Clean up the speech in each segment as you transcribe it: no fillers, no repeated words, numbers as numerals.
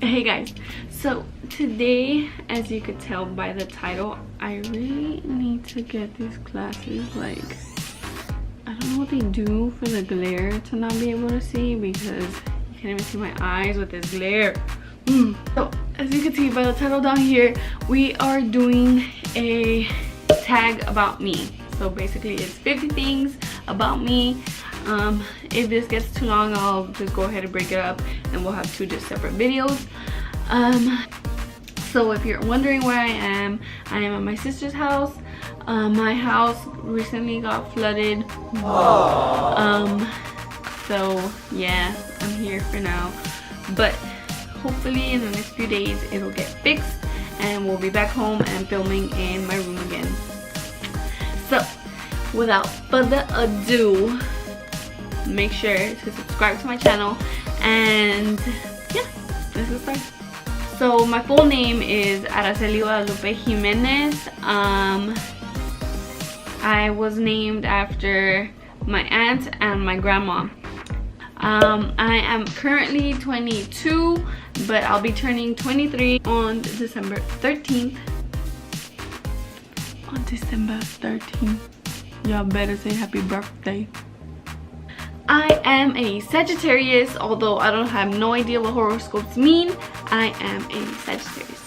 Hey guys, so today, as you could tell by the title, I really need to get these glasses. Like, I don't know what they do for the glare to not be able to see, because you can't even see my eyes with this glare. So as you can see by the title down here, we are doing a tag about me. So basically it's 50 things about me. If this gets too long, I'll just go ahead and break it up and we'll have two just separate videos. So if you're wondering where I am at my sister's house. My house recently got flooded. So yeah, I'm here for now, but hopefully in the next few days it'll get fixed and we'll be back home and filming in my room again. So without further ado, make sure to subscribe to my channel, and yeah, let's get started. So my full name is AraceliiGJ. I was named after my aunt and my grandma. I am currently 22, but I'll be turning 23 on December 13th. On December 13th. Y'all better say happy birthday. I am a Sagittarius, although I don't have no idea what horoscopes mean. I am a Sagittarius.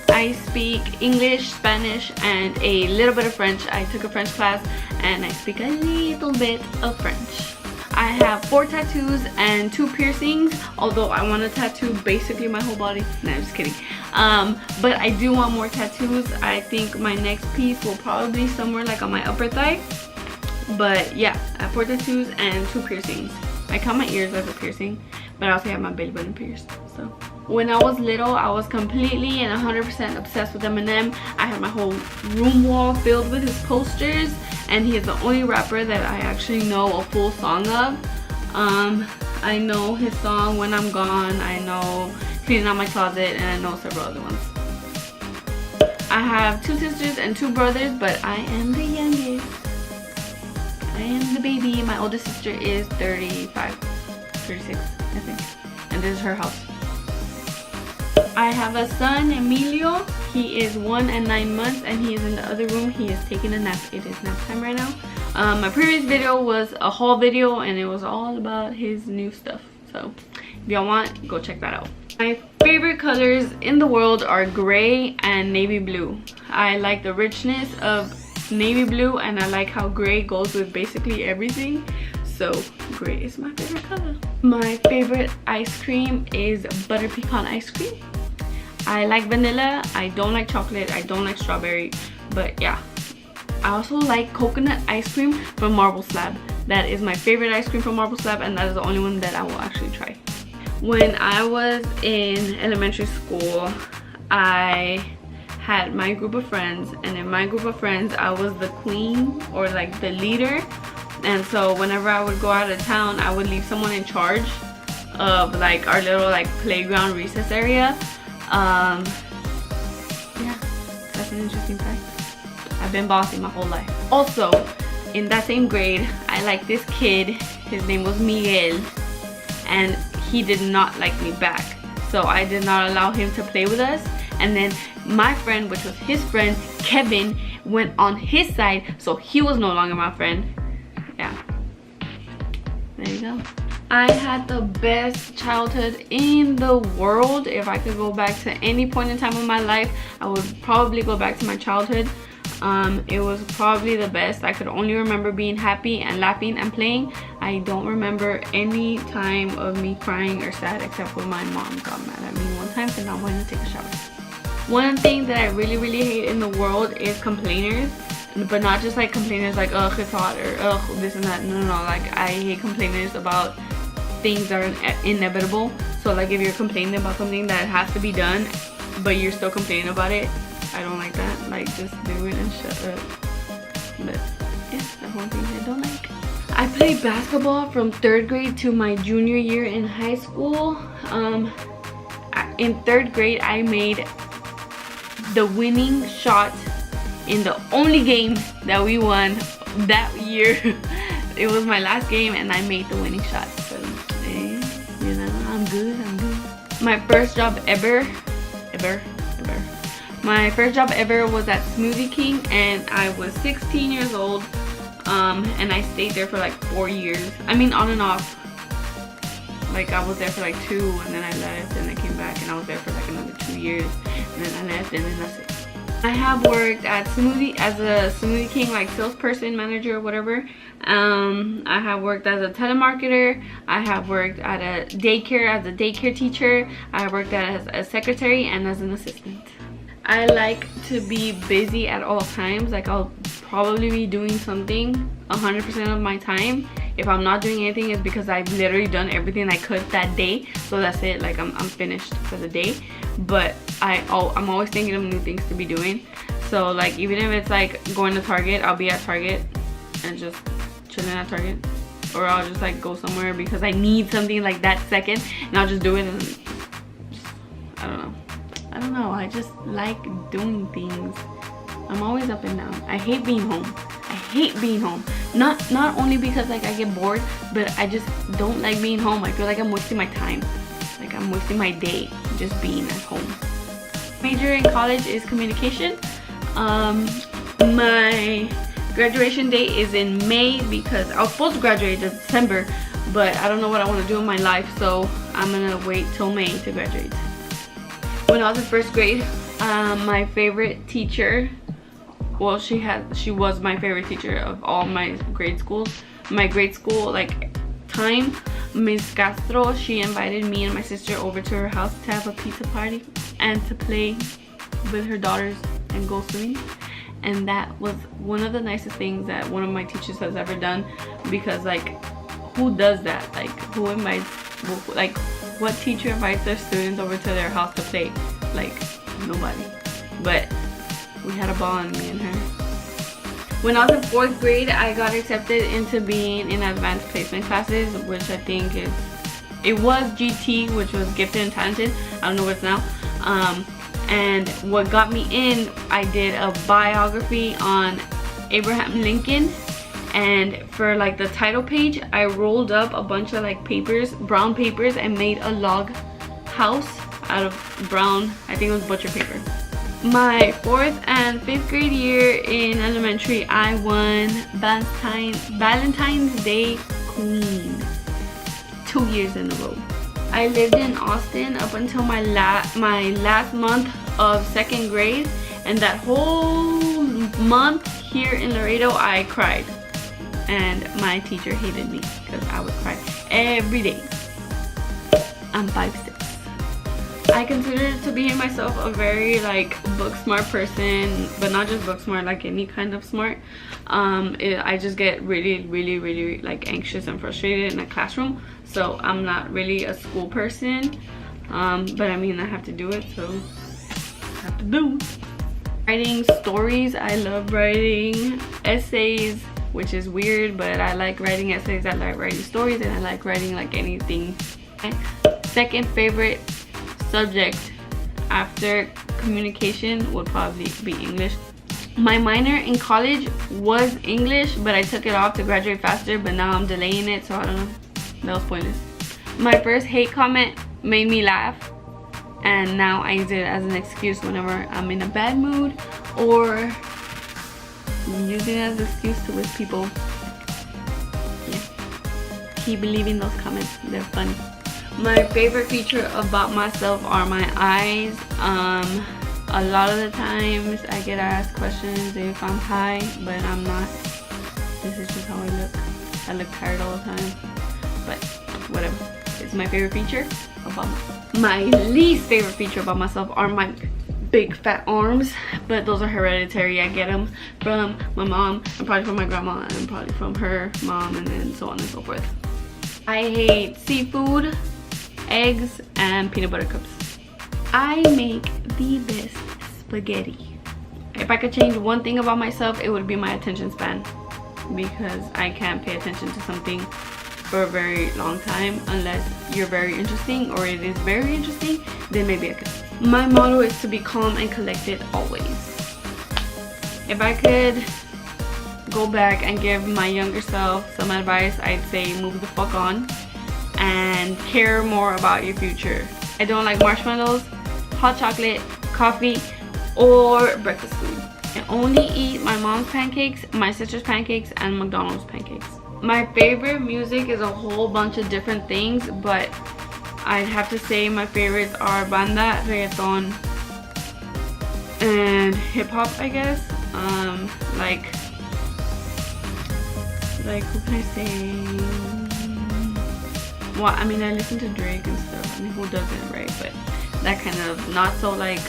I speak English, Spanish, and a little bit of French. I took a French class and I speak a little bit of French. I have 4 tattoos and 2 piercings, although I want to tattoo basically my whole body. No, I'm just kidding. But I do want more tattoos. I think my next piece will probably be somewhere like on my upper thigh. But yeah, I have 4 tattoos and 2 piercings. I count my ears as a piercing, but I also have my belly button pierced. So when I was little, I was completely and 100% obsessed with Eminem. I had my whole room wall filled with his posters, and he is the only rapper that I actually know a full song of. I know his song When I'm Gone, I know Cleaning Out My Closet, and I know several other ones. I have 2 sisters and 2 brothers, but I am the youngest. I am the baby. My oldest sister is 36, I think. And this is her house. I have a son, Emilio. He is 1 and 9 months, and he is in the other room. He is taking a nap. It is nap time right now. My previous video was a haul video, and it was all about his new stuff. So if y'all want, go check that out. My favorite colors in the world are gray and navy blue. I like the richness of navy blue, and I like how gray goes with basically everything. So gray is my favorite color. My favorite ice cream is butter pecan ice cream. I like vanilla. I don't like chocolate. I don't like strawberry. But yeah, I also like coconut ice cream from Marble Slab. That is my favorite ice cream from Marble Slab, and that is the only one that I will actually try. When I was in elementary school, I had my group of friends, and in my group of friends I was the queen, or like the leader. And so whenever I would go out of town, I would leave someone in charge of like our little like playground recess area. Yeah, that's an interesting fact. I've been bossy my whole life. Also, in that same grade, I liked this kid. His name was Miguel, and he did not like me back, so I did not allow him to play with us. And then my friend, which was his friend, Kevin, went on his side, so he was no longer my friend. Yeah, there you go. I had the best childhood in the world. If I could go back to any point in time of my life, I would probably go back to my childhood. It was probably the best. I could only remember being happy and laughing and playing. I don't remember any time of me crying or sad, except when my mom got mad at me one time for not wanting to take a shower. One thing that I really hate in the world is complainers, but not just like complainers like ugh it's hot or ugh this and that. No, like I hate complainers about things that are inevitable. So like if you're complaining about something that has to be done but you're still complaining about it, I don't like that. Like, just do it and shut up. But yeah, that's one thing I don't like. I played basketball from 3rd grade to my junior year in high school. In 3rd grade I made the winning shot in the only game that we won that year. It was my last game and I made the winning shot. So, you know, I'm good. My first job ever. My first job ever was at Smoothie King, and I was 16 years old. And I stayed there for like 4 years. I mean, on and off. Like, I was there for like 2, and then I left, and I came back, and I was there for like another 2 years, and then I left, and then that's it. I have worked at as a Smoothie King, like salesperson, manager, whatever. I have worked as a telemarketer. I have worked at a daycare as a daycare teacher. I have worked as a secretary and as an assistant. I like to be busy at all times. Like, I'll probably be doing something 100% of my time. If I'm not doing anything, it's because I've literally done everything I could that day. So that's it. Like, I'm finished for the day. But I'm always thinking of new things to be doing. So like, even if it's like going to Target, I'll be at Target and just chilling at Target. Or I'll just like go somewhere because I need something like that second, and I'll just do it. And just, I don't know, I just like doing things. I'm always up and down. I hate being home. I hate being home. Not only because like I get bored, but I just don't like being home. I feel like I'm wasting my time. Like, I'm wasting my day just being at home. Major in college is communication. My graduation date is in May because I was supposed to graduate in December, but I don't know what I want to do in my life, so I'm gonna wait till May to graduate. When I was in first grade, my favorite teacher, well, she was my favorite teacher of all my grade schools. My grade school like time, Miss Castro, she invited me and my sister over to her house to have a pizza party and to play with her daughters and go swimming. And that was one of the nicest things that one of my teachers has ever done, because like, who does that? Like, who invites, like, what teacher invites their students over to their house to play? Like, nobody. But we had a bond, me and her. When I was in 4th grade, I got accepted into being in advanced placement classes, which I think it was GT, which was gifted and talented. I don't know what it's now. And what got me in, I did a biography on Abraham Lincoln, and for like the title page, I rolled up a bunch of like papers, brown papers, and made a log house out of brown, I think it was butcher paper. My 4th and 5th grade year in elementary, I won Valentine's Day Queen 2 years in a row. I lived in Austin up until my last month of 2nd grade, and that whole month here in Laredo, I cried, and my teacher hated me because I would cry every day. I'm 5'6". I consider to be myself a very like book smart person, but not just book smart, like any kind of smart. I just get really like anxious and frustrated in a classroom, so I'm not really a school person. But I mean, I have to do it, so I have to do. Writing stories, I love writing essays, which is weird, but I like writing essays, I like writing stories, and I like writing like anything. Second favorite subject after communication would probably be English. My minor in college was English, but I took it off to graduate faster, but now I'm delaying it, so I don't know. That was pointless. My first hate comment made me laugh, and now I use it as an excuse whenever I'm in a bad mood, or using it as an excuse to wish people, yeah, keep believing those comments, they're funny. My favorite feature about myself are my eyes. A lot of the times I get asked questions if I'm high, but I'm not. This is just how I look. I look tired all the time, but whatever. It's my favorite feature about myself. My least favorite feature about myself are my big fat arms, but those are hereditary. I get them from my mom, and probably from my grandma, and probably from her mom, and then so on and so forth. I hate seafood, eggs, and peanut butter cups. I make the best spaghetti. If I could change one thing about myself, it would be my attention span, because I can't pay attention to something for a very long time unless you're very interesting, or it is very interesting, then maybe I could. My motto is to be calm and collected always. If I could go back and give my younger self some advice, I'd say move the fuck on and care more about your future. I don't like marshmallows, hot chocolate, coffee, or breakfast food. I only eat my mom's pancakes, my sister's pancakes, and McDonald's pancakes. My favorite music is a whole bunch of different things, but I'd have to say my favorites are banda, reggaeton, and hip-hop, I guess. Like who can I say? Well, I mean, I listen to Drake and stuff. I mean, who doesn't, right? But that kind of, not so like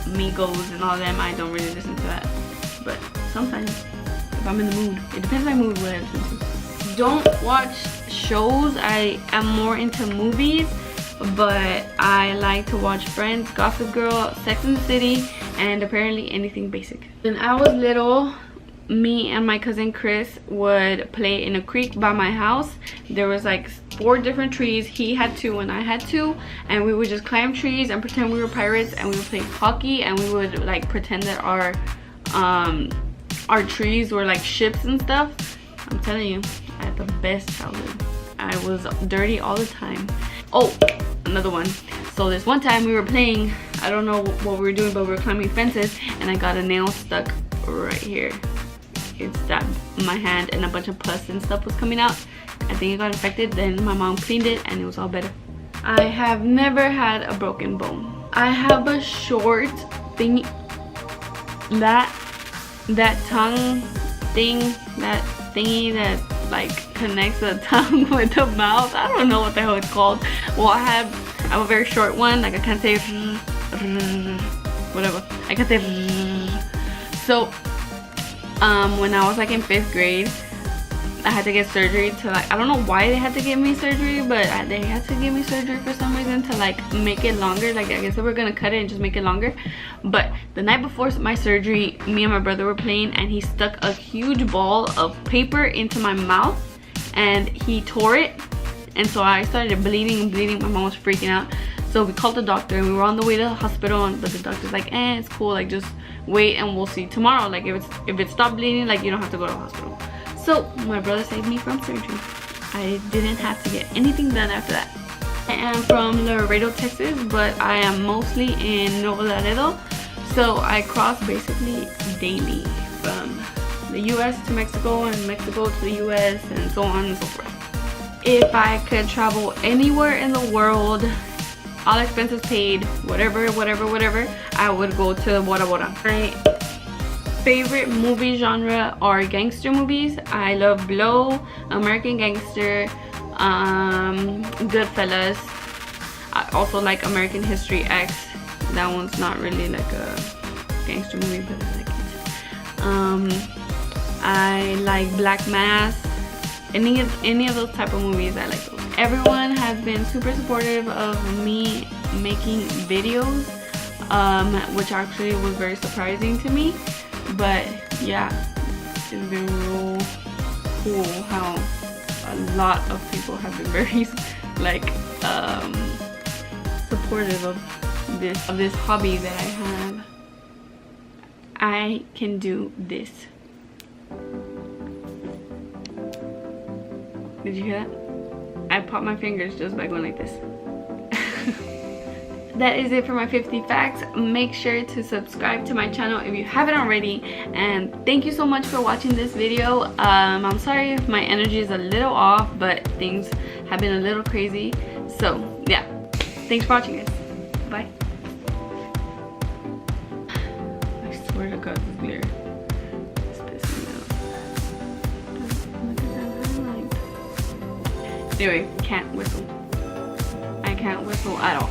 Migos and all them, I don't really listen to that. But sometimes, if I'm in the mood, it depends on my mood what I listen to. Don't watch shows. I am more into movies, but I like to watch Friends, Gossip Girl, Sex and the City, and apparently anything basic. When I was little, me and my cousin Chris would play in a creek by my house. There was like 4 different trees. He had 2 and I had 2, and we would just climb trees and pretend we were pirates, and we would play hockey, and we would like pretend that our trees were like ships and stuff. I'm telling you, I had the best childhood. I was dirty all the time. Oh, another one. So this one time we were playing, I don't know what we were doing, but we were climbing fences, and I got a nail stuck right here. It stabbed my hand, and a bunch of pus and stuff was coming out. I think it got infected. Then my mom cleaned it and it was all better. I have never had a broken bone. I have a short thing, that tongue thing, that thingy that like connects the tongue with the mouth. I don't know what the hell it's called. Well, I have a very short one. Like I can't say whatever. I can't say. So when I was like in 5th grade, I had to get surgery to like, I don't know why they had to give me surgery, but they had to give me surgery for some reason to like make it longer. Like I guess they were gonna cut it and just make it longer. But the night before my surgery, me and my brother were playing, and he stuck a huge ball of paper into my mouth and he tore it, and so I started bleeding. My mom was freaking out, so we called the doctor and we were on the way to the hospital, but the doctor's like, it's cool, like just wait and we'll see tomorrow. Like if it stopped bleeding, like you don't have to go to the hospital. So my brother saved me from surgery. I didn't have to get anything done after that. I am from Laredo, Texas, but I am mostly in Nuevo Laredo. So I cross basically daily from the US to Mexico, and Mexico to the US, and so on and so forth. If I could travel anywhere in the world, all expenses paid, whatever, I would go to Bora Bora. My favorite movie genre are gangster movies. I love Blow, American Gangster, Goodfellas. I also like American History X. That one's not really like a gangster movie, but I like it. I like Black Mass. Any of those type of movies, I like those. Everyone has been super supportive of me making videos, which actually was very surprising to me. But yeah, it's been real cool how a lot of people have been very like supportive of this hobby that I have. I can do this. Did you hear that? I popped my fingers just by going like this. That is it for my 50 facts. Make sure to subscribe to my channel if you haven't already, and thank you so much for watching this video. I'm sorry if my energy is a little off, but things have been a little crazy. So yeah, thanks for watching, guys. Bye. I swear to God, this is weird. It's pissing me off. Anyway, can't whistle. I can't whistle at all.